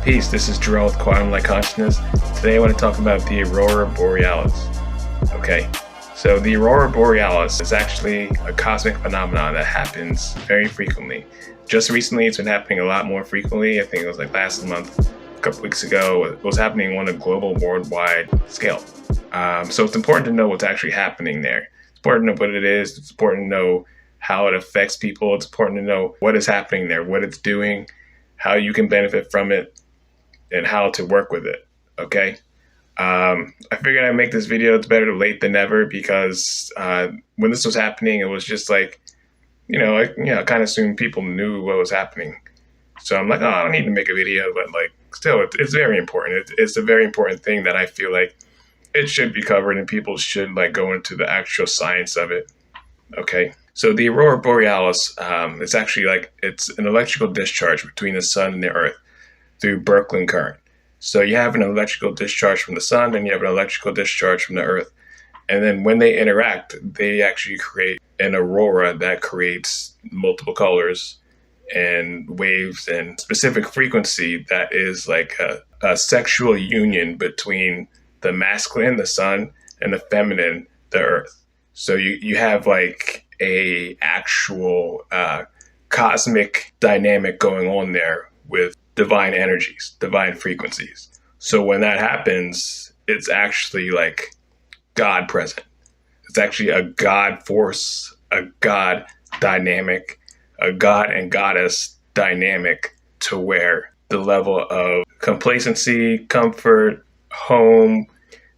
Peace, this is Jerome with Quantum Light Consciousness. Today I want to talk about the Aurora Borealis. Okay, so the Aurora Borealis is actually a cosmic phenomenon that happens very frequently. Just recently, it's been happening a lot more frequently. I think it was like last month, a couple weeks ago. It was happening on a global, worldwide scale. So it's important to know what's actually happening there. It's important to know what it is. It's important to know how it affects people. It's important to know what is happening there, what it's doing, how you can benefit from it, and how to work with it. Okay. I figured I'd make this video. It's better late than never, because when this was happening, it was just like, I kind of assumed people knew what was happening. So I'm like, oh, I don't need to make a video, but like, still, it's very important. It's a very important thing that I feel like it should be covered, and people should like go into the actual science of it. Okay. So the Aurora Borealis, it's actually it's an electrical discharge between the sun and the earth through Birkeland current. So you have an electrical discharge from the sun, and you have an electrical discharge from the earth. And then when they interact, they actually create an aurora that creates multiple colors and waves and specific frequency that is like a sexual union between the masculine, the sun, and the feminine, the earth. So you have like a actual cosmic dynamic going on there with divine energies, divine frequencies. So when that happens, it's actually like God present. It's actually a God force, a God dynamic, a God and goddess dynamic, to where the level of complacency, comfort, home,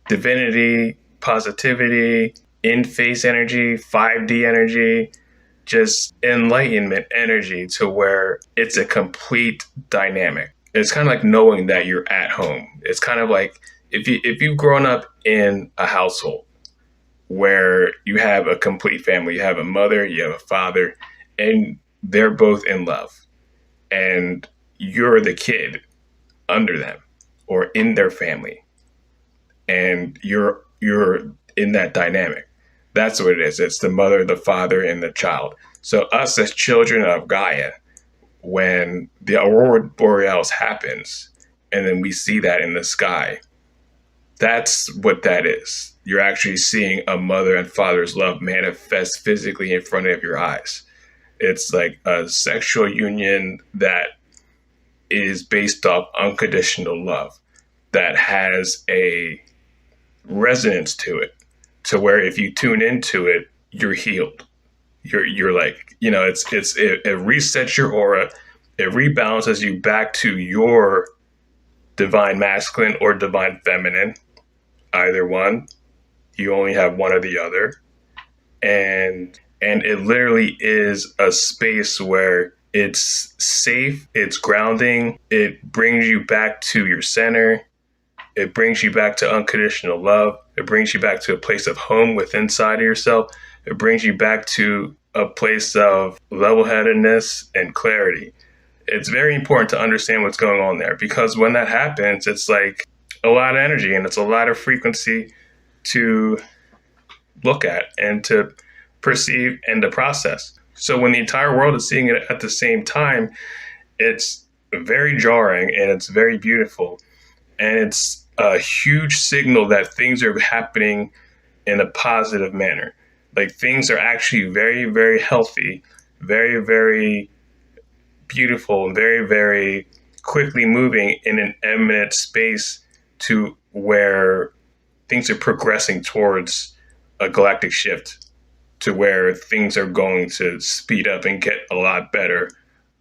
divinity, positivity, in-phase energy, 5D energy, just enlightenment energy, to where it's a complete dynamic. It's kind of like knowing that you're at home. It's kind of like if you've grown up in a household where you have a complete family, you have a mother, you have a father, and they're both in love, and you're the kid under them or in their family, and you're in that dynamic. That's what it is. It's the mother, the father, and the child. So us as children of Gaia, when the Aurora Borealis happens, and then we see that in the sky, that's what that is. You're actually seeing a mother and father's love manifest physically in front of your eyes. It's like a sexual union that is based off unconditional love, that has a resonance to it, to where if you tune into it, you're healed. You're like, it resets your aura. It rebalances you back to your divine masculine or divine feminine, either one. You only have one or the other. And it literally is a space where it's safe, it's grounding, it brings you back to your center. It brings you back to unconditional love. It brings you back to a place of home within inside of yourself. It brings you back to a place of level-headedness and clarity. It's very important to understand what's going on there, because when that happens, it's like a lot of energy and it's a lot of frequency to look at and to perceive and to process. So when the entire world is seeing it at the same time, it's very jarring and it's very beautiful. And it's a huge signal that things are happening in a positive manner. Like, things are actually very, very healthy, very, very beautiful, and very, very quickly moving in an eminent space to where things are progressing towards a galactic shift, to where things are going to speed up and get a lot better,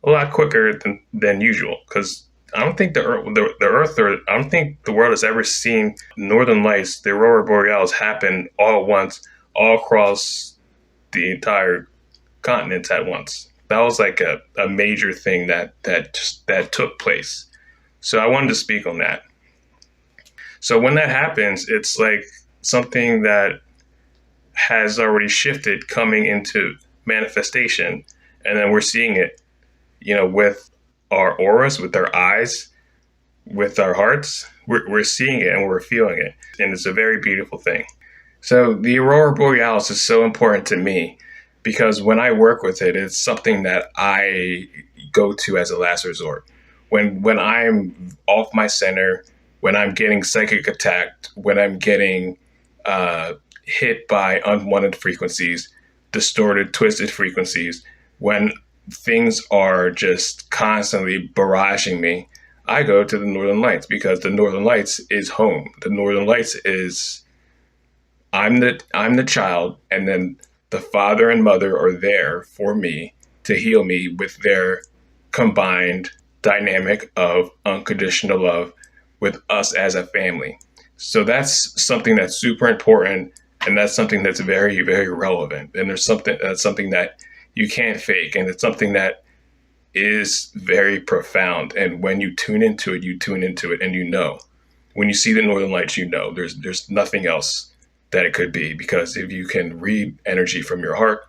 a lot quicker than usual. Because I don't think the Earth, or I don't think the world has ever seen Northern Lights, the Aurora Borealis, happen all at once, all across the entire continent at once. That was like a major thing that took place. So I wanted to speak on that. So when that happens, it's like something that has already shifted coming into manifestation. And then we're seeing it, with our auras, with our eyes, with our hearts. We're seeing it and we're feeling it. And it's a very beautiful thing. So the Aurora Borealis is so important to me because when I work with it, it's something that I go to as a last resort. When I'm off my center, when I'm getting psychic attacked, when I'm getting hit by unwanted frequencies, distorted, twisted frequencies, when things are just constantly barraging me, I go to the Northern Lights because the Northern Lights is home. The Northern Lights is I'm the child, and then the father and mother are there for me to heal me with their combined dynamic of unconditional love with us as a family. So that's something that's super important, and that's something that's very, very relevant. And there's something that you can't fake, and it's something that is very profound. And when you tune into it, and when you see the Northern Lights, there's nothing else that it could be, because if you can read energy from your heart,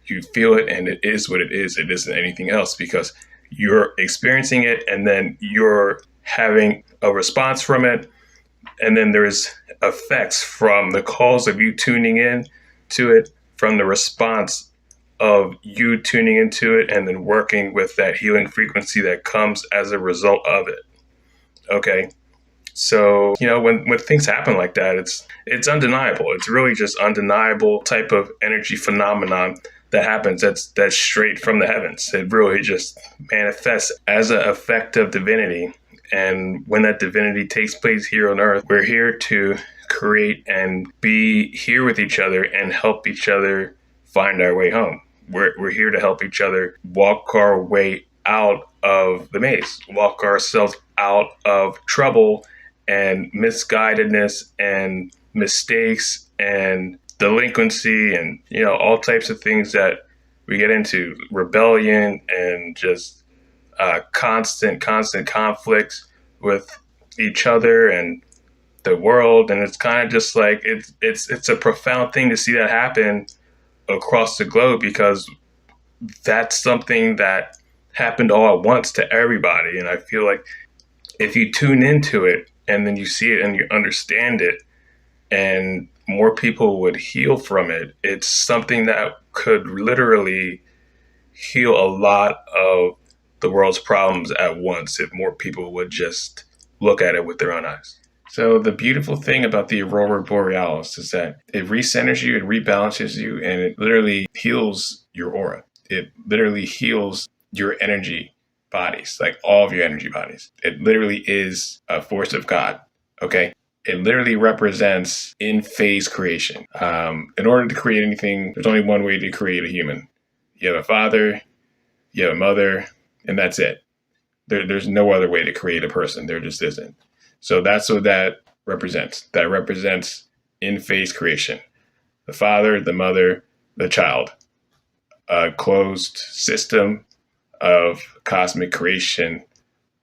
you feel it, and it is what it is. It isn't anything else, because you're experiencing it, and then you're having a response from it, and then there's effects from the cause of you tuning in to it, from the response of you tuning into it, and then working with that healing frequency that comes as a result of it. Okay. So, when things happen like that, it's undeniable. It's really just undeniable type of energy phenomenon that happens. That's straight from the heavens. It really just manifests as an effect of divinity. And when that divinity takes place here on earth, we're here to create and be here with each other and help each other find our way home. We're here to help each other walk our way out of the maze, walk ourselves out of trouble and misguidedness and mistakes and delinquency and, all types of things that we get into, rebellion and just constant conflicts with each other and the world. And it's kind of just like, it's a profound thing to see that happen across the globe, because that's something that happened all at once to everybody. And I feel like if you tune into it and then you see it and you understand it, and more people would heal from it, it's something that could literally heal a lot of the world's problems at once if more people would just look at it with their own eyes. So the beautiful thing about the Aurora Borealis is that it recenters you, it rebalances you, and it literally heals your aura. It literally heals your energy bodies, like all of your energy bodies. It literally is a force of God, okay? It literally represents in-phase creation. In order to create anything, there's only one way to create a human. You have a father, you have a mother, and that's it. There's no other way to create a person. There just isn't. So that's what that represents. That represents in-phase creation. The father, the mother, the child. A closed system of cosmic creation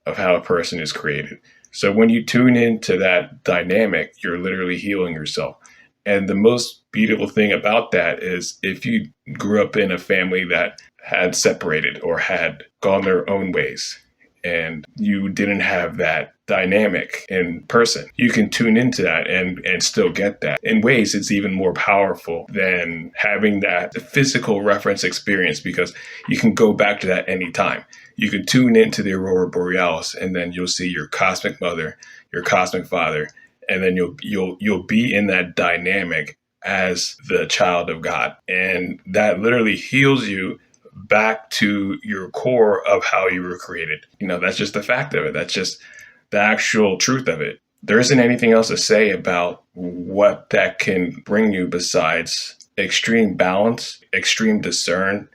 of how a person is created. So when you tune into that dynamic, you're literally healing yourself. And the most beautiful thing about that is if you grew up in a family that had separated or had gone their own ways, and you didn't have that dynamic in person, you can tune into that and still get that. In ways, it's even more powerful than having that physical reference experience, because you can go back to that anytime. You can tune into the Aurora Borealis, and then you'll see your cosmic mother, your cosmic father, and then you'll be in that dynamic as the child of God. And that literally heals you back to your core of how you were created. That's just the fact of it. That's just the actual truth of it. There isn't anything else to say about what that can bring you besides extreme balance, extreme discern,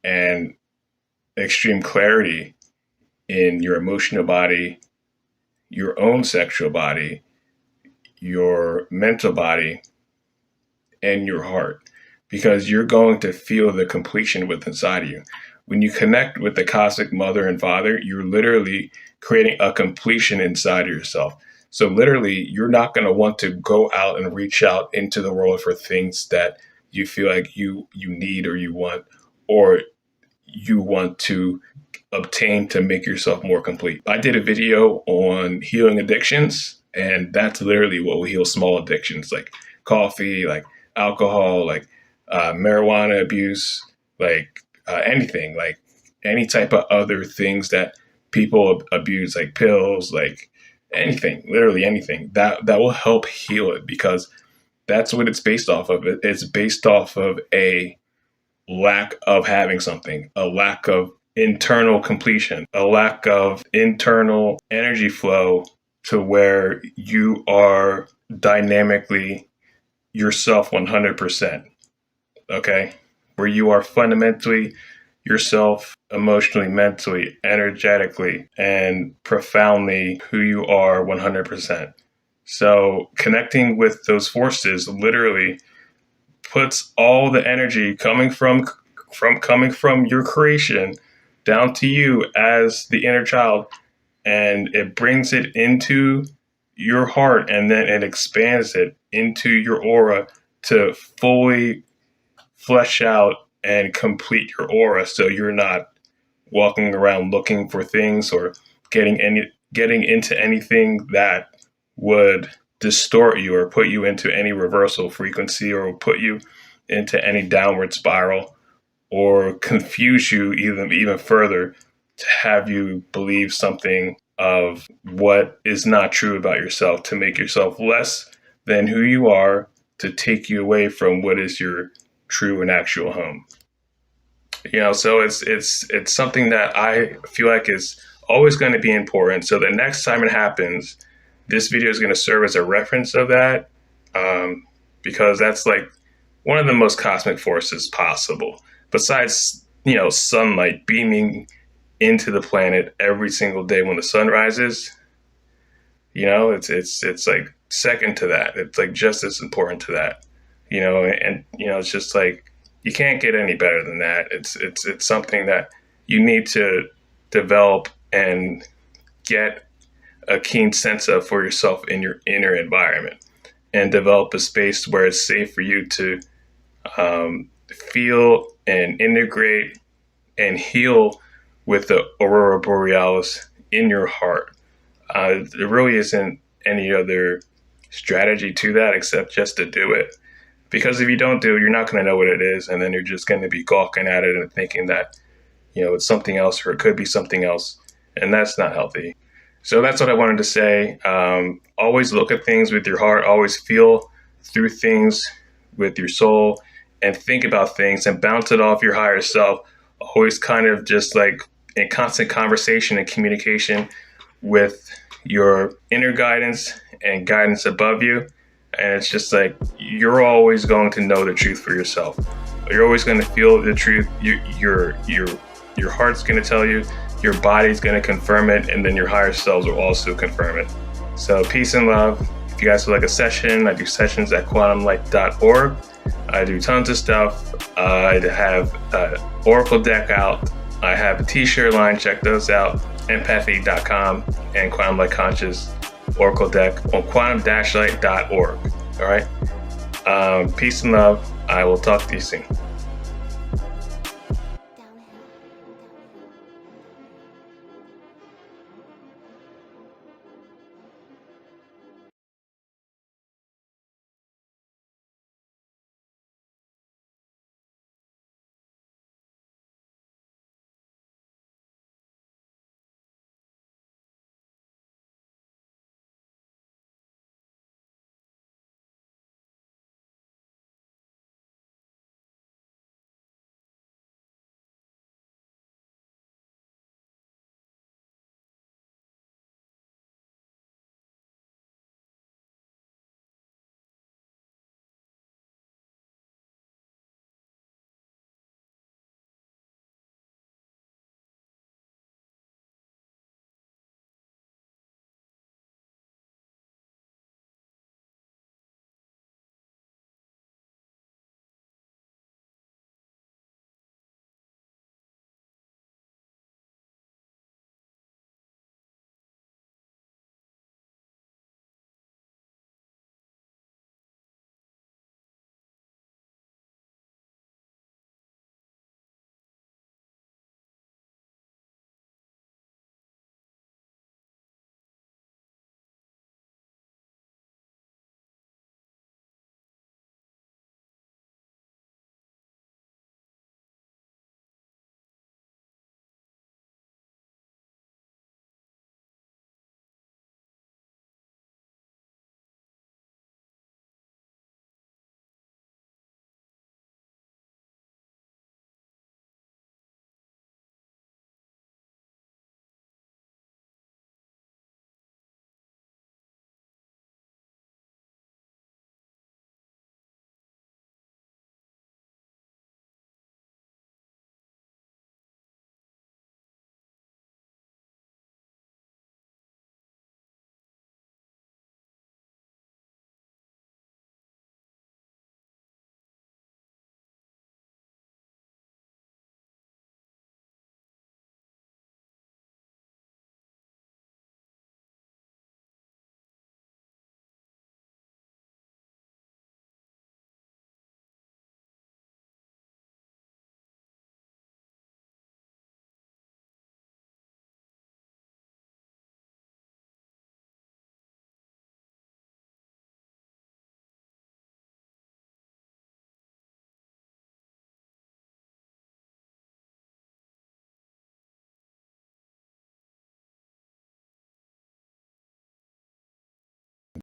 and extreme clarity in your emotional body, your own sexual body, your mental body, and your heart, because you're going to feel the completion within inside of you. When you connect with the cosmic mother and father, you're literally creating a completion inside of yourself. So literally, you're not going to want to go out and reach out into the world for things that you feel like you need or you want, or you want to obtain to make yourself more complete. I did a video on healing addictions, and that's literally what will heal small addictions like coffee, like alcohol, like marijuana abuse, like anything, like any type of other things that people abuse, like pills, like anything, literally anything that will help heal it, because that's what it's based off of. It's based off of a lack of having something, a lack of internal completion, a lack of internal energy flow to where you are dynamically yourself 100%. Okay? Where you are fundamentally yourself emotionally, mentally, energetically, and profoundly who you are 100%. So connecting with those forces literally puts all the energy coming from your creation down to you as the inner child, and it brings it into your heart, and then it expands it into your aura to fully flesh out and complete your aura, so you're not walking around looking for things or getting into anything that would distort you or put you into any reversal frequency or put you into any downward spiral or confuse you even further to have you believe something of what is not true about yourself, to make yourself less than who you are, to take you away from what is your true and actual home. So it's something that I feel like is always going to be important. So the next time it happens, this video is going to serve as a reference of that, because that's like one of the most cosmic forces possible. Besides, sunlight beaming into the planet every single day when the sun rises, it's like second to that. It's like just as important to that, and it's just like, you can't get any better than that. It's something that you need to develop and get a keen sense of for yourself in your inner environment, and develop a space where it's safe for you to feel and integrate and heal with the Aurora Borealis in your heart. There really isn't any other strategy to that except just to do it. Because if you don't do it, you're not going to know what it is, and then you're just going to be gawking at it and thinking that, it's something else, or it could be something else, and that's not healthy. So that's what I wanted to say. Always look at things with your heart. Always feel through things with your soul, and think about things and bounce it off your higher self. Always kind of just like in constant conversation and communication with your inner guidance and guidance above you. And it's just like, you're always going to know the truth for yourself. You're always going to feel the truth. Your heart's going to tell you, your body's going to confirm it, and then your higher selves will also confirm it. So peace and love. If you guys would like a session, I do sessions at quantumlight.org. I do tons of stuff. I have an Oracle deck out. I have a t-shirt line. Check those out. Empathy.com and Quantum Light Conscious Oracle deck on quantum-light.org. All right. Peace and love. I will talk to you soon.